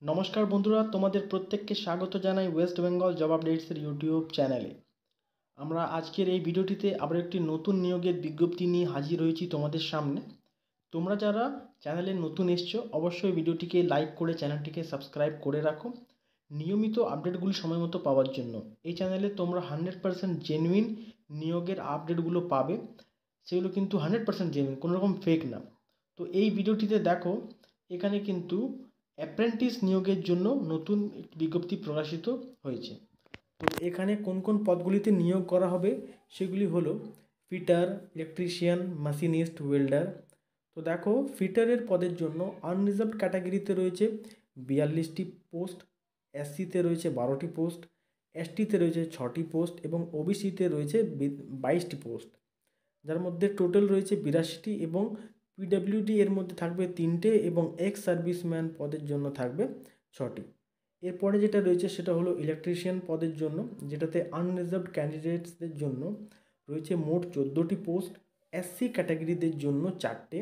নমস্কার বন্ধুরা, তোমাদের প্রত্যেককে স্বাগত জানাই ওয়েস্ট বেঙ্গল জব আপডেটসের ইউটিউব চ্যানেলে। আমরা আজকের এই ভিডিওটিতে আবার একটি নতুন নিয়োগের বিজ্ঞপ্তি নিয়ে হাজির হয়েছি তোমাদের সামনে। তোমরা যারা চ্যানেলে নতুন এসছো অবশ্যই ভিডিওটিকে লাইক করে চ্যানেলটিকে সাবস্ক্রাইব করে রাখো নিয়মিত আপডেটগুলি সময় মতো পাওয়ার জন্য। এই চ্যানেলে তোমরা 100% জেনুইন নিয়োগের আপডেটগুলো পাবে, সেগুলো কিন্তু 100% জেনুইন, কোনো রকম ফেক না। তো এই ভিডিওটিতে দেখো, এখানে কিন্তু অ্যাপ্রেন্টিস নিয়োগের জন্য নতুন বিজ্ঞপ্তি প্রকাশিত হয়েছে। তো এখানে কোন কোন পদগুলিতে নিয়োগ করা হবে সেগুলি হলো ফিটার, ইলেকট্রিশিয়ান, মেশিনিস্ট, ওয়েল্ডার। তো দেখো, ফিটারের পদের জন্য আনরিজার্ভড ক্যাটাগরিতে রয়েছে 42টি পোস্ট, এসসিতে রয়েছে 12টি পোস্ট, এসটিতে রয়েছে 6টি পোস্ট এবং ওবিসিতে রয়েছে 22টি পোস্ট, যার মধ্যে টোটাল রয়েছে 82টি এবং পিডাব্লিউডি এর মধ্যে থাকবে 3টে এবং এক্স সার্ভিসম্যান পদের জন্য থাকবে 6টি। এরপরে যেটা রয়েছে সেটা হলো ইলেকট্রিশিয়ান পদের জন্য, যেটাতে আনরিজার্ভড ক্যান্ডিডেটসদের জন্য রয়েছে মোট 14টি পোস্ট, এসসি ক্যাটাগরিদের জন্য 4টে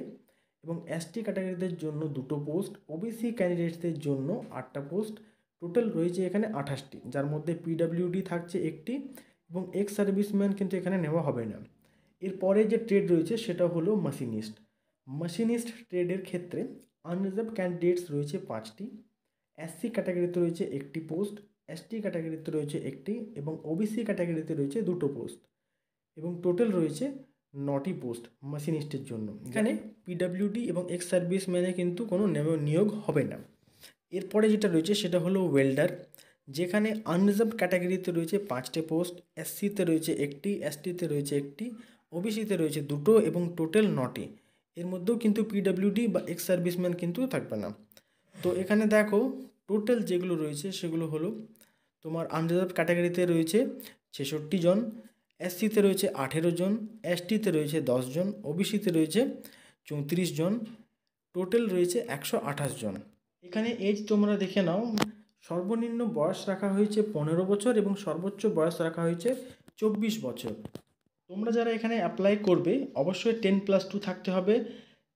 এবং এসটি ক্যাটাগরিদের জন্য 2টো পোস্ট, ওবিসি ক্যান্ডিডেটসদের জন্য 8টা পোস্ট। টোটাল রয়েছে এখানে 28টি, যার মধ্যে পিডাব্লিউডি থাকছে 1টি এবং এক্স সার্ভিসম্যান কিন্তু এখানে নেওয়া হবে না। এরপরে যে ট্রেড রয়েছে সেটা হলো মেশিনিস্ট। মেশিনিস্ট ট্রেডের ক্ষেত্রে আনরিজার্ভড ক্যান্ডিডেটস রয়েছে 5টি, এসসি ক্যাটাগরিতে রয়েছে 1টি পোস্ট, এসটি ক্যাটাগরিতে রয়েছে 1টি এবং ওবিসি ক্যাটাগরিতে রয়েছে 2টো পোস্ট এবং টোটাল রয়েছে 9টি পোস্ট মেশিনিস্টের জন্য। এখানে পিডাব্লিউডি এবং এক্স সার্ভিসম্যানে কিন্তু কোনো নিয়োগ হবে না। এরপরে যেটা রয়েছে সেটা হলো ওয়েল্ডার, যেখানে আনরিজার্ভড ক্যাটাগরিতে রয়েছে 5টে পোস্ট, এসসিতে রয়েছে 1টি, এসটিতে রয়েছে 1টি, ওবিসিতে রয়েছে 2টো এবং টোটাল 9টি। এর মধ্যেও কিন্তু পিডাব্লিউডি বা এক্স সার্ভিসম্যান কিন্তু থাকবে না। তো এখানে দেখো, টোটাল যেগুলো রয়েছে সেগুলো হলো তোমার আনরিজার্ভড ক্যাটাগরিতে রয়েছে 66 জন, এসসিতে রয়েছে 18 জন, এসটিতে রয়েছে 10 জন, ওবিসিতে রয়েছে 34 জন, টোটাল রয়েছে 128 জন। এখানে এজ তোমরা দেখে নাও, সর্বনিম্ন বয়স রাখা হয়েছে 15 বছর এবং সর্বোচ্চ বয়স রাখা হয়েছে 24 বছর। তোমরা যারা এখানে অ্যাপ্লাই করবে অবশ্যই 10+2 থাকতে হবে,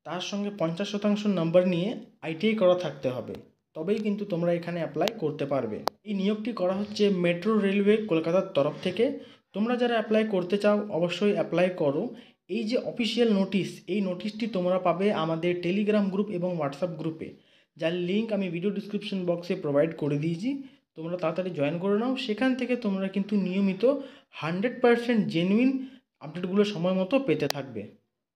তার সঙ্গে 50% নাম্বার নিয়ে আইটিআই করা থাকতে হবে, তবেই কিন্তু তোমরা এখানে অ্যাপ্লাই করতে পারবে। এই নিয়োগটি করা হচ্ছে মেট্রো রেলওয়ে কলকাতার তরফ থেকে। তোমরা যারা অ্যাপ্লাই করতে চাও অবশ্যই অ্যাপ্লাই করো। এই যে অফিসিয়াল নোটিশ, এই নোটিশটি তোমরা পাবে আমাদের টেলিগ্রাম গ্রুপ এবং হোয়াটসঅ্যাপ গ্রুপে, যার লিঙ্ক আমি ভিডিও ডিসক্রিপশন বক্সে প্রোভাইড করে দিয়েছি। তোমরা তাড়াতাড়ি জয়েন করে নাও, সেখান থেকে তোমরা কিন্তু নিয়মিত 100% জেনুইন আপডেটগুলো সময় মতো পেতে থাকবে।